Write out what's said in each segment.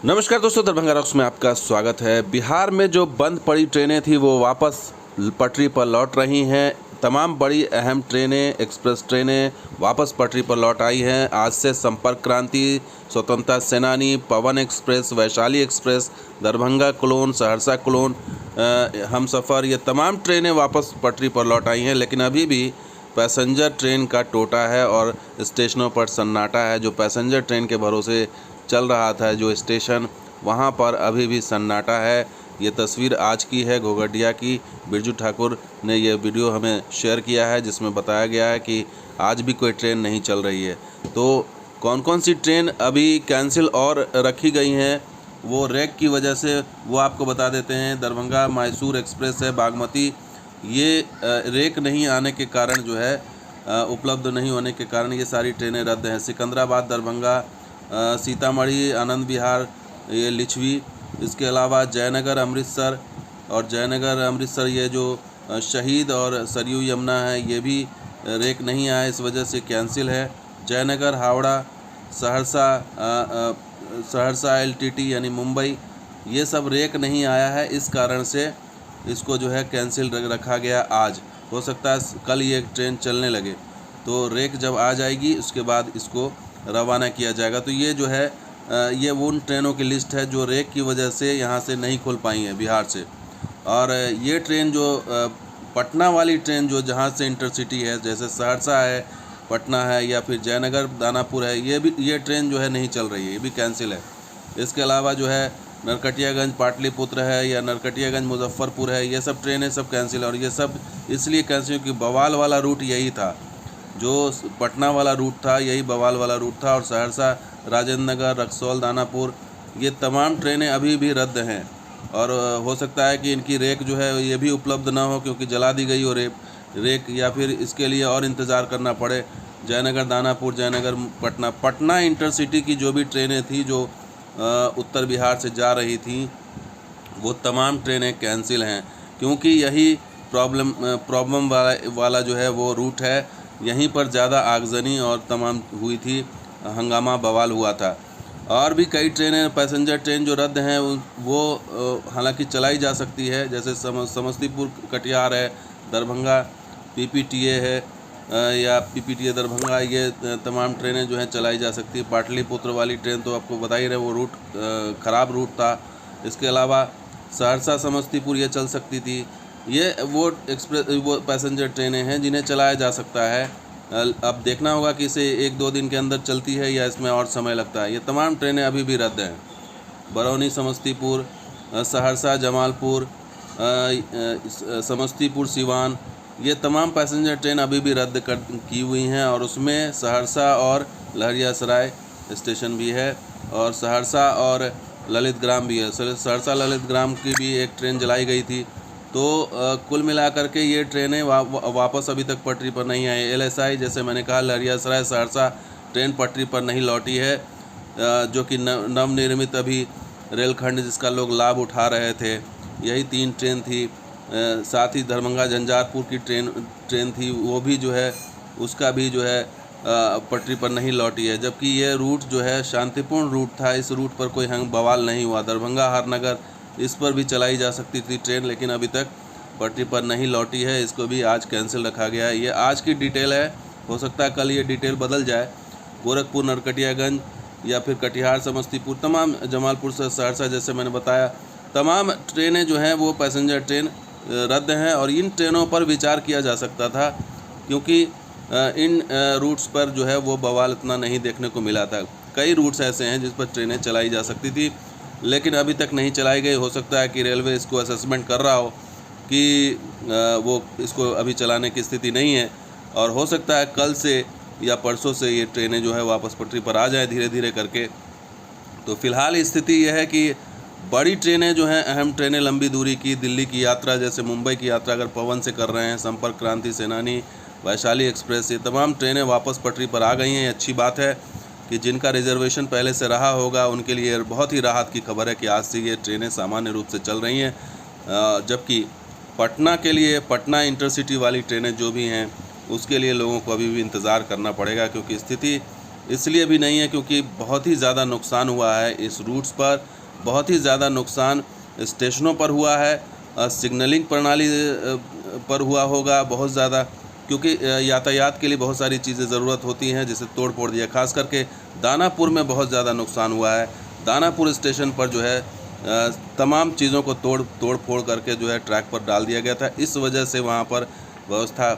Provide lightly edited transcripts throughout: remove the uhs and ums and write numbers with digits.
नमस्कार दोस्तों, दरभंगा रॉक्स में आपका स्वागत है। बिहार में जो बंद पड़ी ट्रेनें थी वो वापस पटरी पर लौट रही हैं। तमाम बड़ी अहम ट्रेनें, एक्सप्रेस ट्रेनें वापस पटरी पर लौट आई हैं। आज से संपर्क Kranti, Swatantrata Senani, Pawan express, Vaishali express, Darbhanga clone, Saharsa clone, Humsafar, ये तमाम ट्रेनें वापस पटरी पर लौट आई हैं। लेकिन अभी भी पैसेंजर ट्रेन का टोटा है और स्टेशनों पर सन्नाटा है। जो पैसेंजर ट्रेन के भरोसे चल रहा था जो स्टेशन, वहाँ पर अभी भी सन्नाटा है। ये तस्वीर आज की है घोघडिया की। बिरजू ठाकुर ने ये वीडियो हमें शेयर किया है जिसमें बताया गया है कि आज भी कोई ट्रेन नहीं चल रही है। तो कौन कौन सी ट्रेन अभी कैंसिल और रखी गई हैं वो रेक की वजह से वो आपको बता देते हैं। दरभंगा मैसूर एक्सप्रेस है, बागमती, ये रेक नहीं आने के कारण जो है उपलब्ध नहीं होने के कारण ये सारी ट्रेनें रद्द हैं। सिकंदराबाद दरभंगा, सीतामढ़ी आनंद विहार, ये लिच्छवी, इसके अलावा जयनगर अमृतसर और जयनगर अमृतसर ये जो शहीद और सरयू यमुना है ये भी रेक नहीं आया, इस वजह से कैंसिल है। जयनगर हावड़ा, सहरसा एलटीटी यानी मुंबई, ये सब रेक नहीं आया है, इस कारण से इसको जो है कैंसिल रखा गया। आज हो सकता है कल ये ट्रेन चलने लगे, तो रेक जब आ जाएगी उसके बाद इसको रवाना किया जाएगा। तो ये जो है ये उन ट्रेनों की लिस्ट है जो रेक की वजह से यहाँ से नहीं खुल पाई हैं बिहार से। और ये ट्रेन जो पटना वाली ट्रेन जो जहाँ से इंटरसिटी है, जैसे सहरसा है, पटना है या फिर जयनगर दानापुर है, ये ट्रेन जो है नहीं चल रही है, ये भी कैंसिल है। इसके अलावा जो है नरकटियागंज पाटलिपुत्र है या नरकटियागंज मुजफ्फरपुर है, ये सब ट्रेनें सब कैंसिल है। और ये सब इसलिए कैंसिल क्योंकि बवाल वाला रूट यही था, जो पटना वाला रूट था यही बवाल वाला रूट था। और सहरसा, राजेंद्र नगर, रक्सौल, दानापुर, ये तमाम ट्रेनें अभी भी रद्द हैं। और हो सकता है कि इनकी रेक जो है ये भी उपलब्ध ना हो क्योंकि जला दी गई हो रेक, या फिर इसके लिए और इंतज़ार करना पड़े। जयनगर दानापुर, जयनगर पटना इंटरसिटी की जो भी ट्रेनें थी जो उत्तर बिहार से जा रही थी वो तमाम ट्रेनें कैंसिल हैं क्योंकि यही प्रॉब्लम वाला जो है वो रूट है। यहीं पर ज़्यादा आगजनी और तमाम हुई थी, हंगामा बवाल हुआ था। और भी कई ट्रेनें, पैसेंजर ट्रेन जो रद्द हैं वो हालांकि चलाई जा सकती है, जैसे समस्तीपुर कटिहार है, दरभंगा पीपीटीए है या पीपीटीए दरभंगा, ये तमाम ट्रेनें जो हैं चलाई जा सकती है। पाटलिपुत्र वाली ट्रेन तो आपको बता ही रहे, वो रूट ख़राब रूट था। इसके अलावा सहरसा समस्तीपुर ये चल सकती थी। ये वो पैसेंजर ट्रेनें हैं जिन्हें चलाया जा सकता है। अब देखना होगा कि इसे 1-2 दिन के अंदर चलती है या इसमें और समय लगता है। ये तमाम ट्रेनें अभी भी रद्द हैं। बरौनी समस्तीपुर, सहरसा जमालपुर, समस्तीपुर सिवान, ये तमाम पैसेंजर ट्रेन अभी भी रद्द की हुई हैं। और उसमें सहरसा और लहरियासराय स्टेशन भी है और सहरसा और ललितग्राम भी है। सहरसा ललितग्राम की भी एक ट्रेन जलाई गई थी। तो कुल मिलाकर के ये ट्रेनें वापस अभी तक पटरी पर नहीं आई। एलएसआई, जैसे मैंने कहा, लहरियासराय सहरसा ट्रेन पटरी पर नहीं लौटी है, जो कि नवनिर्मित अभी रेलखंड जिसका लोग लाभ उठा रहे थे, यही 3 ट्रेन थी। साथ ही दरभंगा झंझारपुर की ट्रेन थी, वो भी जो है उसका भी जो है पटरी पर नहीं लौटी है। जबकि ये रूट जो है शांतिपूर्ण रूट था, इस रूट पर कोई बवाल नहीं हुआ। दरभंगा हरनगर, इस पर भी चलाई जा सकती थी ट्रेन, लेकिन अभी तक पटरी पर नहीं लौटी है, इसको भी आज कैंसिल रखा गया है। ये आज की डिटेल है, हो सकता है कल ये डिटेल बदल जाए। गोरखपुर, नरकटियागंज या फिर कटिहार, समस्तीपुर, तमाम जमालपुर से सहरसा, जैसे मैंने बताया, तमाम ट्रेनें जो हैं वो पैसेंजर ट्रेन रद्द हैं। और इन ट्रेनों पर विचार किया जा सकता था क्योंकि इन रूट्स पर जो है वो बवाल इतना नहीं देखने को मिला था। कई रूट्स ऐसे हैं जिस पर ट्रेनें चलाई जा सकती थी लेकिन अभी तक नहीं चलाई गई। हो सकता है कि रेलवे इसको असेसमेंट कर रहा हो कि वो इसको अभी चलाने की स्थिति नहीं है, और हो सकता है कल से या परसों से ये ट्रेनें जो है वापस पटरी पर आ जाएं धीरे धीरे करके। तो फ़िलहाल स्थिति यह है कि बड़ी ट्रेनें जो हैं, अहम ट्रेनें, लंबी दूरी की, दिल्ली की यात्रा, जैसे मुंबई की यात्रा अगर पवन से कर रहे हैं, संपर्क क्रांति, सेनानी, वैशाली एक्सप्रेस, ये तमाम ट्रेनें वापस पटरी पर आ गई हैं। अच्छी बात है कि जिनका रिजर्वेशन पहले से रहा होगा उनके लिए बहुत ही राहत की खबर है कि आज से ये ट्रेनें सामान्य रूप से चल रही हैं। जबकि पटना के लिए, पटना इंटरसिटी वाली ट्रेनें जो भी हैं उसके लिए लोगों को अभी भी इंतज़ार करना पड़ेगा क्योंकि स्थिति इसलिए भी नहीं है क्योंकि बहुत ही ज़्यादा नुकसान हुआ है इस रूट्स पर, बहुत ही ज़्यादा नुकसान स्टेशनों पर हुआ है, सिग्नलिंग प्रणाली पर हुआ होगा बहुत ज़्यादा, क्योंकि यातायात के लिए बहुत सारी चीज़ें ज़रूरत होती हैं जिसे तोड़ फोड़ दिया। खास करके दानापुर में बहुत ज़्यादा नुकसान हुआ है। दानापुर स्टेशन पर जो है तमाम चीज़ों को तोड़ फोड़ करके जो है ट्रैक पर डाल दिया गया था। इस वजह से वहाँ पर व्यवस्था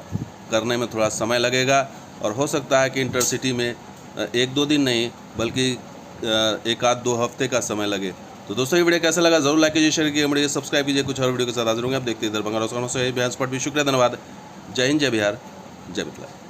करने में थोड़ा समय लगेगा और हो सकता है कि इंटरसिटी में 1-2 दिन नहीं बल्कि 1-2 हफ्ते का समय लगे। तो दोस्तों, ये वीडियो कैसा लगा ज़रूर लाइक कीजिए, शेयर कीजिए, वीडियो सब्सक्राइब कीजिए। कुछ और वीडियो के साथ हाजिर होंगे। आप देखते हैं दरभंगा से बिहार स्पॉट भी। शुक्रिया, धन्यवाद। जय हिंद, जय बिहार, जय मिथिला।